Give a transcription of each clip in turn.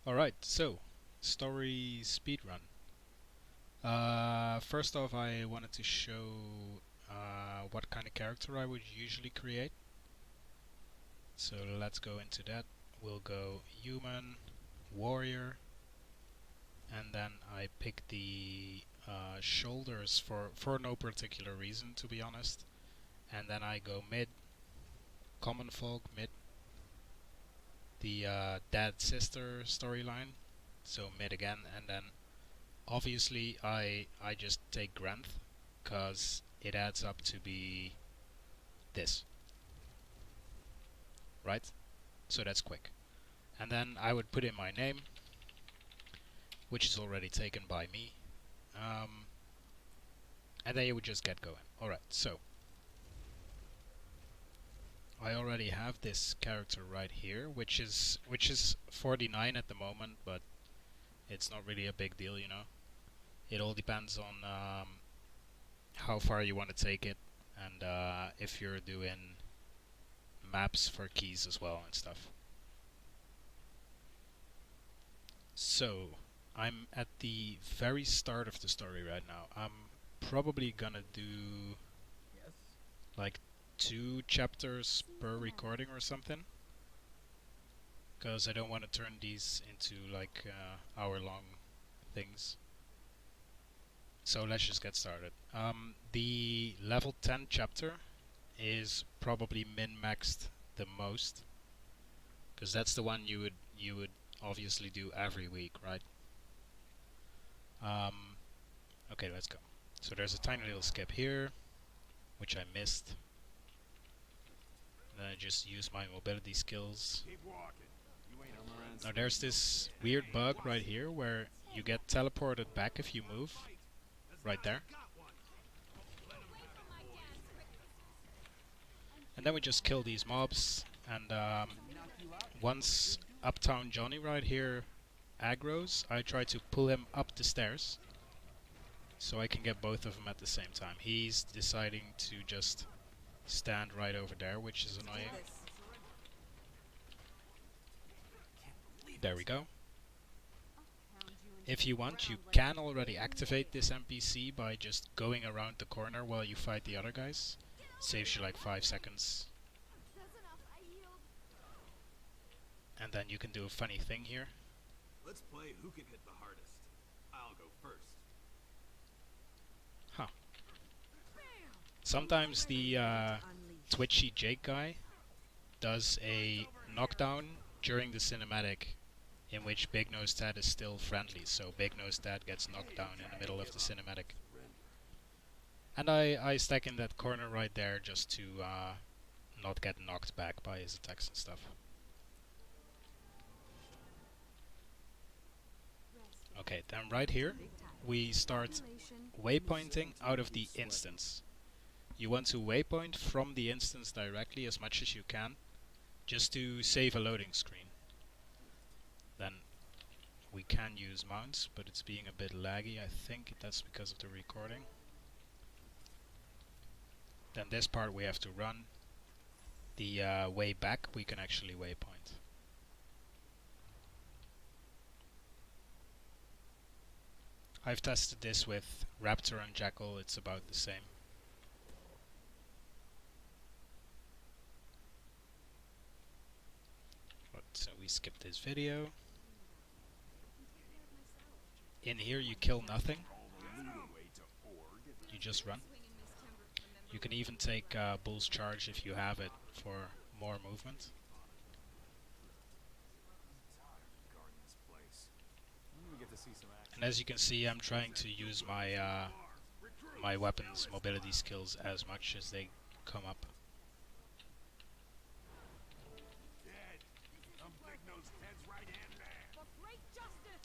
Alright, so Story Speedrun. First off, I wanted to show what kind of character I would usually create. So let's go into that. We'll go human, warrior, and then I pick the shoulders for no particular reason, to be honest. And then I go mid, common folk, mid, the dad sister storyline, so mid again, and then obviously I just take Granth because it adds up to be this, right? So that's quick. And then I would put in my name, which is already taken by me, and then you would just get going. Alright, so I already have this character right here, which is 49 at the moment, but it's not really a big deal, you know. It all depends on how far you want to take it, and if you're doing maps for keys as well and stuff. So, I'm at the very start of the story right now. I'm probably gonna do like 2 chapters per recording or something, because I don't want to turn these into like hour-long things. So let's just get started. The level 10 chapter is probably min-maxed the most, because that's the one you would obviously do every week, right? Okay, let's go. So there's a tiny little skip here, which I missed. Then I just use my mobility skills. Now there's this weird bug right here where you get teleported back if you move. Right there. And then we just kill these mobs, and once Uptown Johnny right here aggroes, I try to pull him up the stairs so I can get both of them at the same time. He's deciding to just stand right over there, which is annoying. There we go. If you want, you can already activate this NPC by just going around the corner while you fight the other guys. It saves you like 5 seconds. And then you can do a funny thing here. Let's play who can hit the hardest. I'll go first. Huh. Sometimes the twitchy Jake guy does a knockdown during the cinematic, in which Big Nose Dad is still friendly, so Big Nose Dad gets knocked down in the middle of the cinematic. And I stack in that corner right there just to not get knocked back by his attacks and stuff. Okay, then right here we start waypointing out of the instance. You want to waypoint from the instance directly as much as you can, just to save a loading screen. Then we can use mounts, but it's being a bit laggy. I think that's because of the recording. Then this part we have to run. The way back we can actually waypoint. I've tested this with Raptor and Jackal, it's about the same. But, so we skip this video. In here you kill nothing. You just run. You can even take Bull's Charge if you have it for more movement. And as you can see, I'm trying to use my my weapons mobility skills as much as they come up.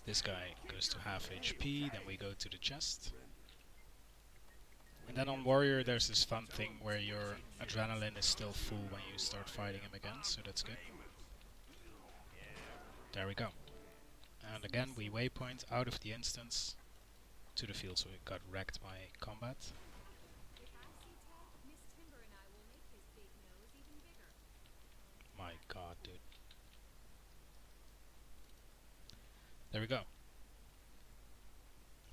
This guy goes to half HP, then we go to the chest. And then on Warrior there's this fun thing where your adrenaline is still full when you start fighting him again, so that's good. There we go. And again we waypoint out of the instance to the field, so it got wrecked by combat. My god, dude. we go.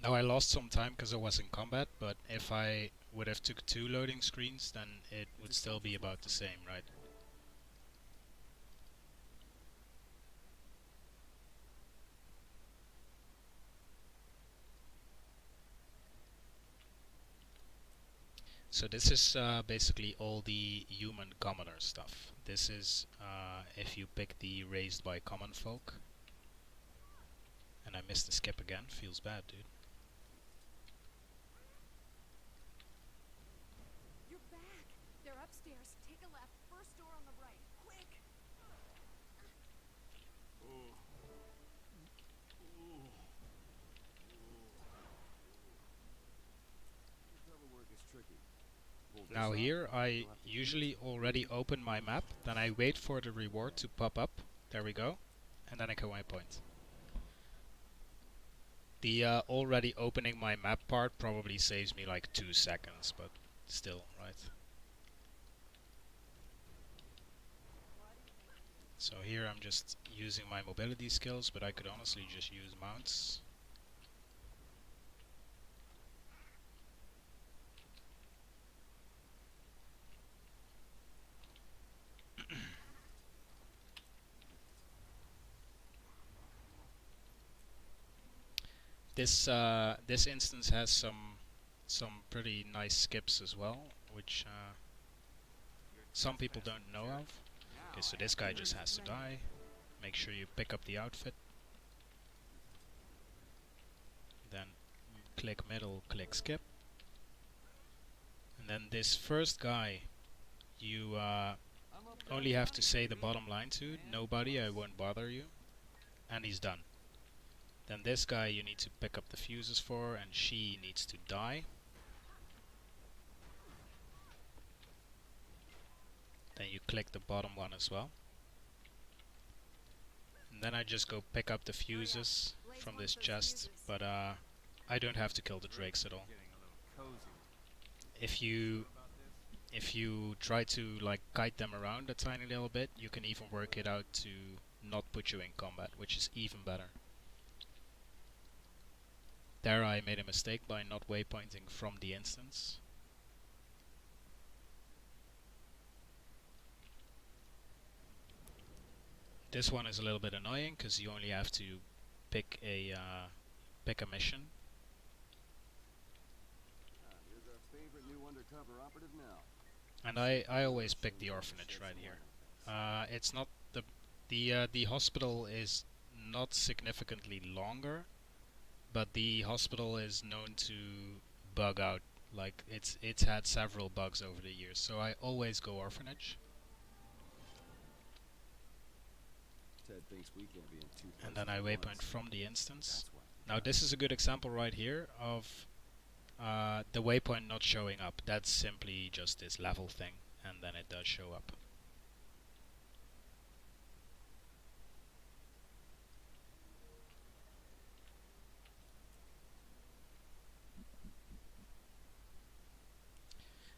Now I lost some time because I was in combat, but if I would have took 2 loading screens, then it would still be about the same, right? So this is basically all the human commoner stuff. This is if you pick the raised by common folk. And I missed the skip again. Feels bad, dude. You're back. They're upstairs. Take a left. First door on the right. Quick. Cover work is tricky. Now here I usually already open my map, then I wait for the reward to pop up. There we go. And then I can waypoint. The already opening my map part probably saves me like 2 seconds, but still, right? So here I'm just using my mobility skills, but I could honestly just use mounts. This instance has some pretty nice skips as well, which some people don't know of. Okay, so this guy just has to die. Make sure you pick up the outfit. Then click middle, click skip. And then this first guy, you only have to say the bottom line to. Nobody, I won't bother you. And he's done. Then this guy you need to pick up the fuses for, and she needs to die. Then you click the bottom one as well. And then I just go pick up the fuses from this chest, but I don't have to kill the drakes at all. If you try to like kite them around a tiny little bit, you can even work it out to not put you in combat, which is even better. There I made a mistake by not waypointing from the instance. This one is a little bit annoying because you only have to pick a mission. Here's our favorite new undercover operative now. And I always pick the orphanage right here. It's not the hospital is not significantly longer, but the hospital is known to bug out. Like it's had several bugs over the years, so I always go orphanage. Ted thinks we can't be in two And then I waypoint from the instance. That's why. Now this is a good example right here of the waypoint not showing up. That's simply just this level thing, and then it does show up.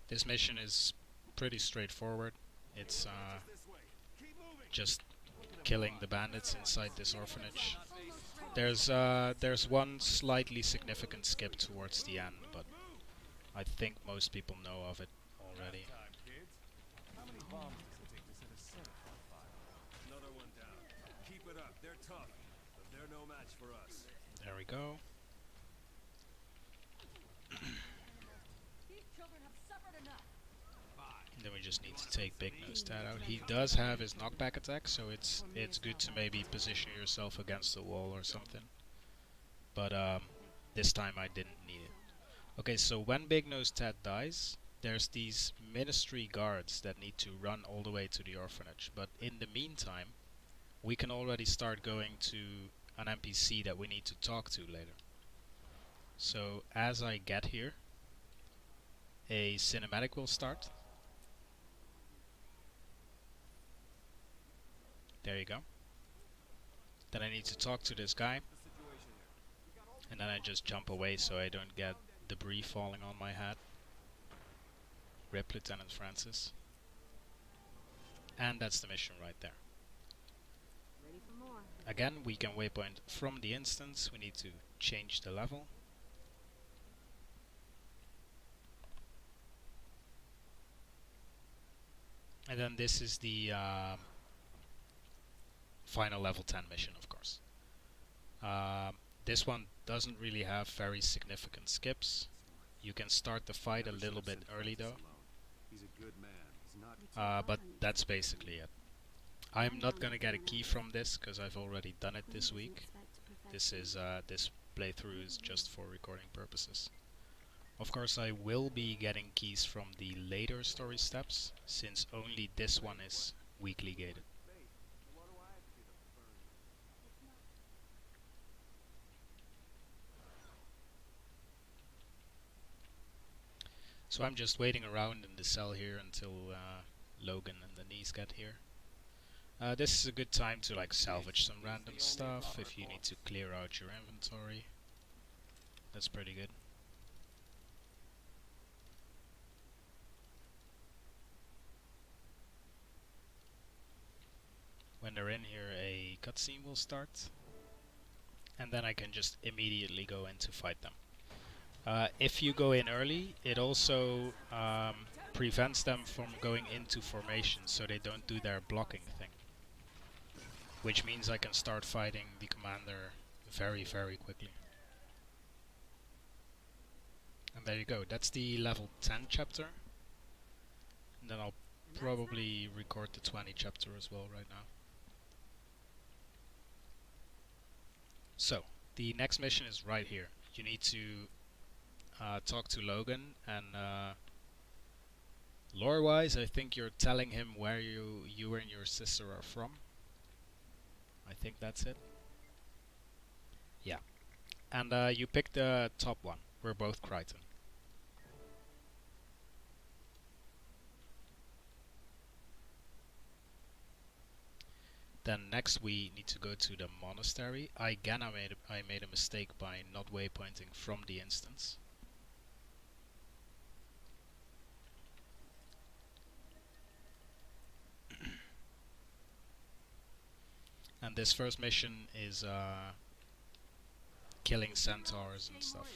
This mission is pretty straightforward. It's just killing the bandits inside this orphanage. There's one slightly significant skip towards the end, but I think most people know of it already. Another one down. Keep it up. They're tough, but they're no match for us. There we go. These children have suffered enough. Then we just need to take Big Nose Tat out. He does have his knockback attack, so it's good to maybe position yourself against the wall or something. But this time I didn't need it. Okay, so when Big Nose Tat dies, there's these ministry guards that need to run all the way to the orphanage. But in the meantime, we can already start going to an NPC that we need to talk to later. So as I get here, a cinematic will start. There you go. Then I need to talk to this guy. And then I just jump away so I don't get debris falling on my head. RIP Lieutenant Francis. And that's the mission right there. Ready for more. Again, we can waypoint from the instance. We need to change the level. And then this is the final level 10 mission, of course. This one doesn't really have very significant skips. You can start the fight a little bit early though. He's a good man. He's not. But that's basically it. I'm not gonna get a key from this because I've already done it this week. This playthrough is just for recording purposes. Of course, I will be getting keys from the later story steps, since only this one is weekly gated. So I'm just waiting around in the cell here until Logan and Denise get here. This is a good time to like salvage some random stuff if you need to clear out your inventory. That's pretty good. When they're in here, a cutscene will start, and then I can just immediately go in to fight them. If you go in early, it also prevents them from going into formation, so they don't do their blocking thing. Which means I can start fighting the commander very, very quickly. And there you go, that's the level 10 chapter. And then I'll probably record the 20 chapter as well right now. So, the next mission is right here. You need to talk to Logan, and lore-wise, I think you're telling him where you and your sister are from. I think that's it. Yeah. And you pick the top one. We're both Crichton. Then next we need to go to the monastery. I made a mistake by not waypointing from the instance. And this first mission is killing centaurs and stuff.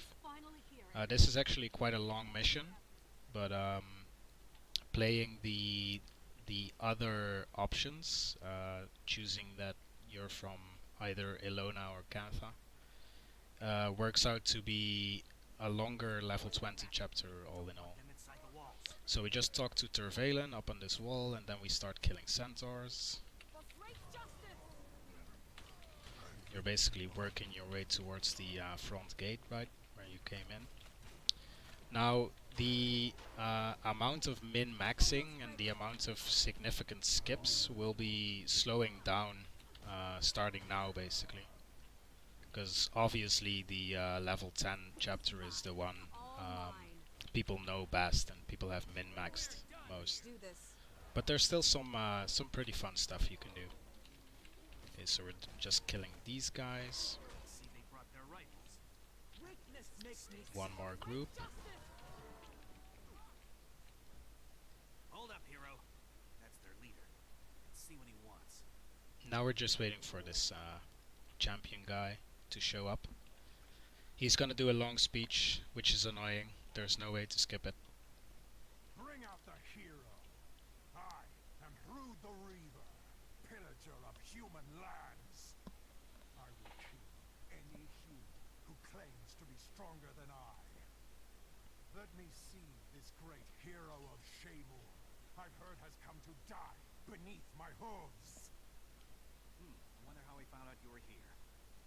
This is actually quite a long mission, but playing the other options, choosing that you're from either Ilona or Cantha, works out to be a longer level 20 chapter all in all. So we just talk to Tervalen up on this wall, and then we start killing centaurs. You're basically working your way towards the front gate, right, where you came in. Now, the amount of min-maxing and the amount of significant skips will be slowing down starting now, basically. Because obviously the level 10 chapter is the one people know best and people have min-maxed most. But there's still some pretty fun stuff you can do. Okay, so we're just killing these guys. One more group. Hold up, hero. That's their leader. Let's see what he wants. Now we're just waiting for this champion guy to show up. He's gonna do a long speech, which is annoying. There's no way to skip it. Bring out the hero. I am Brood the Reaver, pillager of human lands. I will kill any human who claims to be stronger than I. Let me see this great hero of Shamor I've heard has come to die beneath my hooves. I wonder how he found out you were here.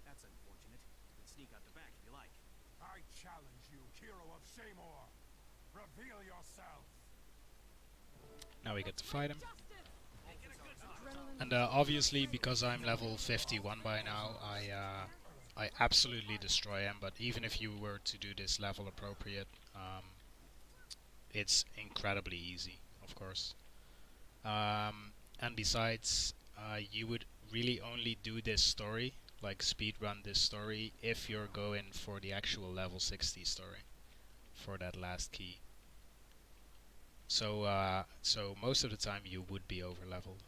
That's unfortunate. You can sneak out the back if you like. I challenge you, hero of Shamor. Reveal yourself. Now we get to fight him. And obviously, because I'm level 51 by now, I absolutely destroy him. But even if you were to do this level appropriate, it's incredibly easy, of course. And besides, you would really only do this story, like speedrun this story, if you're going for the actual level 60 story, for that last key. So most of the time you would be over leveled.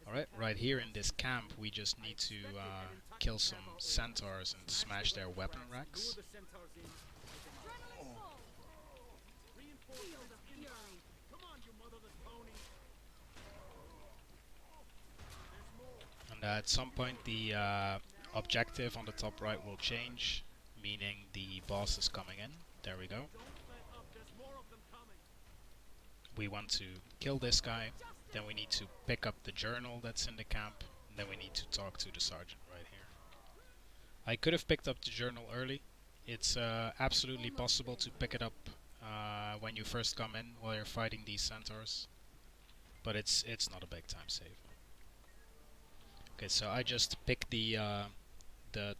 Alright, right here in this camp we just need to kill some centaurs and smash their weapon racks. Adrenaline full. Field of fury. Come on, you motherless pony. And at some point the objective on the top right will change, meaning the boss is coming in. There we go. Don't let up. There's more of them coming. We want to kill this guy, then we need to pick up the journal that's in the camp, and then we need to talk to the sergeant right here. I could have picked up the journal early. It's absolutely possible to pick it up when you first come in while you're fighting these centaurs, but it's not a big time save. Okay, so I just picked the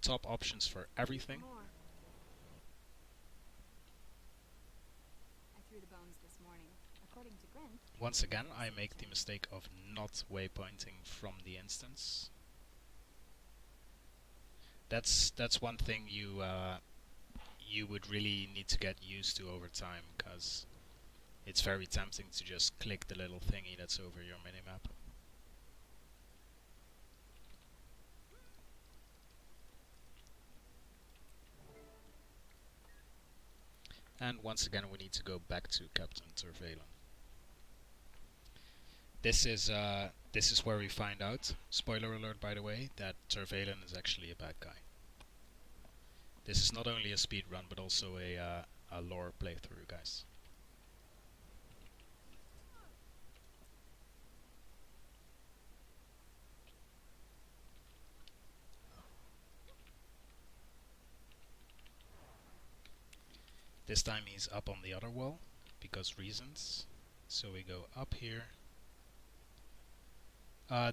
top options for everything. More. I threw the bones this morning. According to Grin. Once again, I make the mistake of not waypointing from the instance. That's one thing you would really need to get used to over time, because it's very tempting to just click the little thingy that's over your minimap. And once again we need to go back to Captain Tervalen. This is where we find out, spoiler alert by the way, that Tervalen is actually a bad guy. This is not only a speed run but also a lore playthrough, guys. This time he's up on the other wall, because reasons. So we go up here.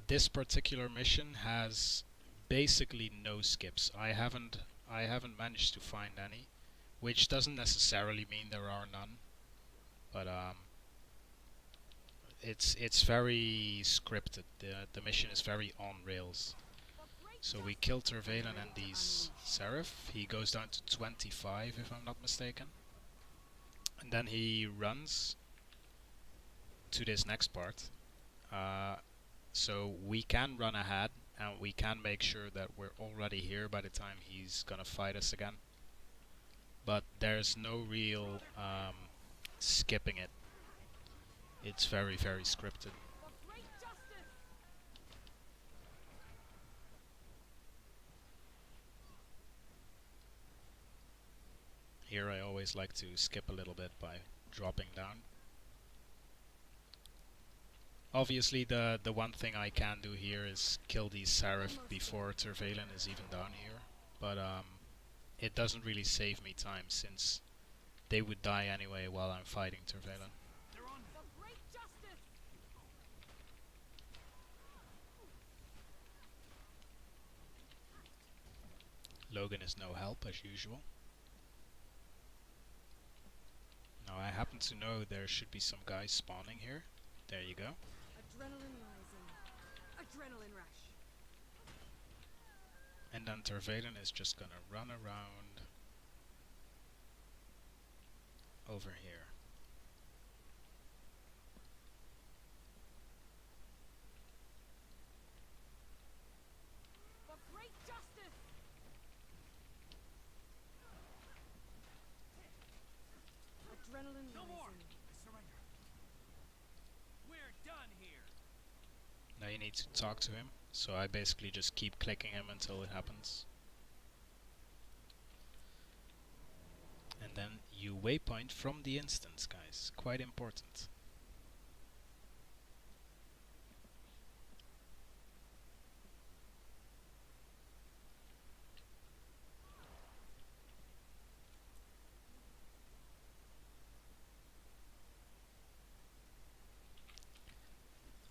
This particular mission has basically no skips. I haven't managed to find any, which doesn't necessarily mean there are none, but it's very scripted. The mission is very on rails. So we kill Tervalen and these Seraph. He goes down to 25 if I'm not mistaken. And then he runs to this next part. So we can run ahead and we can make sure that we're already here by the time he's gonna fight us again. But there's no real skipping it. It's very, very scripted. Here I always like to skip a little bit by dropping down. Obviously the one thing I can do here is kill these Seraph before Tervalen is even down here, but it doesn't really save me time since they would die anyway while I'm fighting Tervalen. Logan is no help as usual. Now I happen to know there should be some guys spawning here. There you go. Adrenaline rising. Adrenaline rush. And then Tervalen is just gonna run around over here. For great justice. Adrenaline No more. rising. I surrender. We're done here. Now you need to talk to him, so I basically just keep clicking him until it happens. And then you waypoint from the instance, guys. Quite important.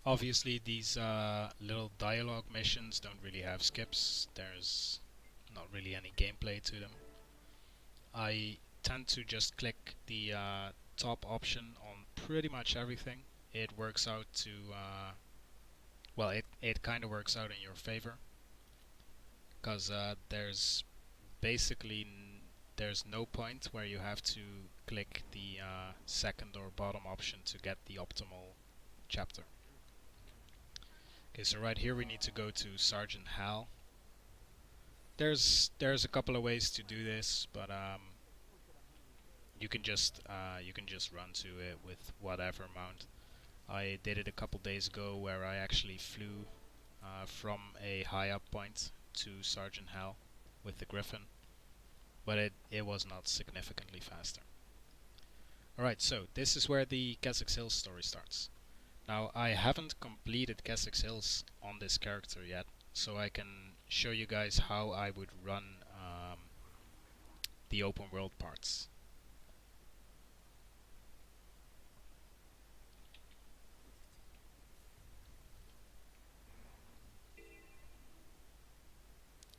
Obviously these little dialogue missions don't really have skips. There's not really any gameplay to them. I tend to just click the top option on pretty much everything. It works out to well, it kind of works out in your favor, because there's basically there's no point where you have to click the second or bottom option to get the optimal chapter. Okay, so right here we need to go to Sergeant Hal. There's a couple of ways to do this, but you can just run to it with whatever mount. I did it a couple days ago where I actually flew from a high up point to Sergeant Hal with the Griffin, but it was not significantly faster. Alright, so this is where the Kessex Hills story starts. Now I haven't completed Kessex Hills on this character yet, so I can show you guys how I would run the open world parts.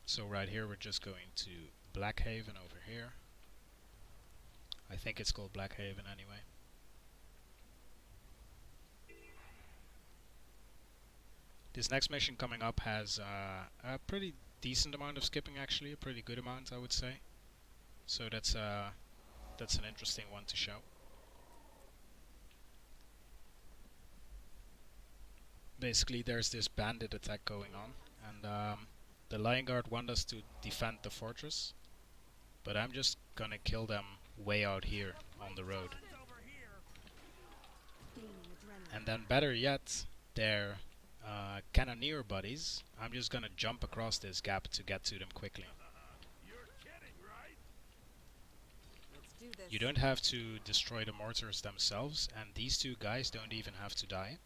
So right here we're just going to Blackhaven over here. I think it's called Blackhaven anyway. This next mission coming up has a pretty decent amount of skipping, actually, a pretty good amount I would say. So that's an interesting one to show. Basically there's this bandit attack going on, and the Lion Guard want us to defend the fortress, but I'm just gonna kill them way out here on the road. And then better yet, their cannoneer buddies, I'm just gonna jump across this gap to get to them quickly. You don't have to destroy the mortars themselves, and these two guys don't even have to die.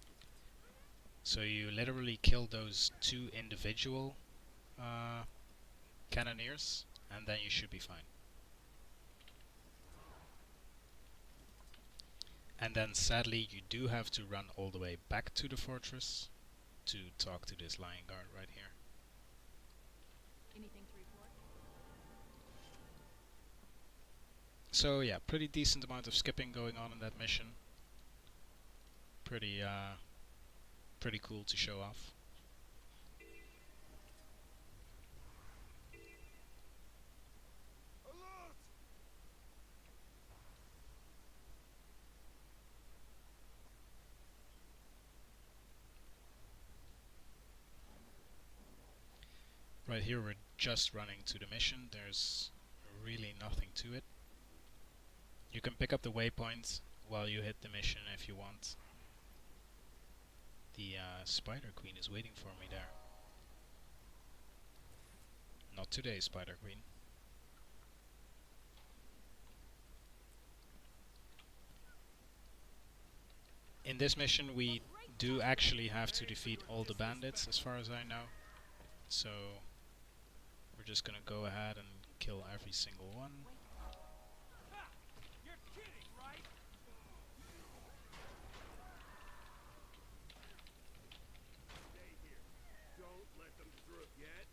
So you literally kill those two individual cannoneers, and then you should be fine. And then sadly you do have to run all the way back to the fortress to talk to this Lion Guard right here. Anything to report? So yeah, pretty decent amount of skipping going on in that mission. Pretty cool to show off. Right here we're just running to the mission. There's really nothing to it. You can pick up the waypoint while you hit the mission if you want. The Spider Queen is waiting for me there. Not today, Spider Queen. In this mission we do actually have to defeat all the bandits as far as I know. So we're just gonna go ahead and kill every single one. You're kidding, right? Stay here. Don't let them through yet.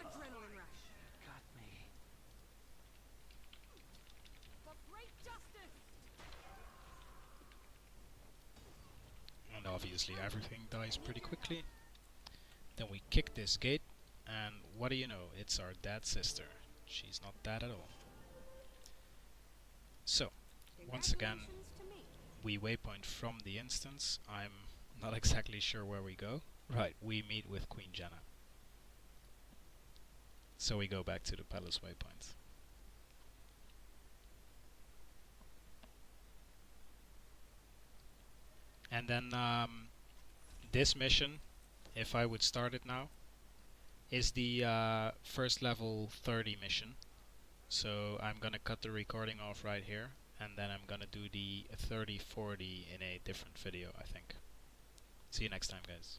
Adrenaline rush. Got me. For great justice! And obviously everything dies pretty quickly. Then we kick this gate, and what do you know, it's our dead sister. She's not dead at all. So, once again, Congratulations to me. we waypoint from the instance. I'm not exactly sure where we go. Right, we meet with Queen Jenna. So we go back to the palace waypoint. And then this mission, if I would start it now, is the first level 30 mission. So I'm gonna cut the recording off right here, and then I'm gonna do the 30-40 in a different video, I think. See you next time, guys.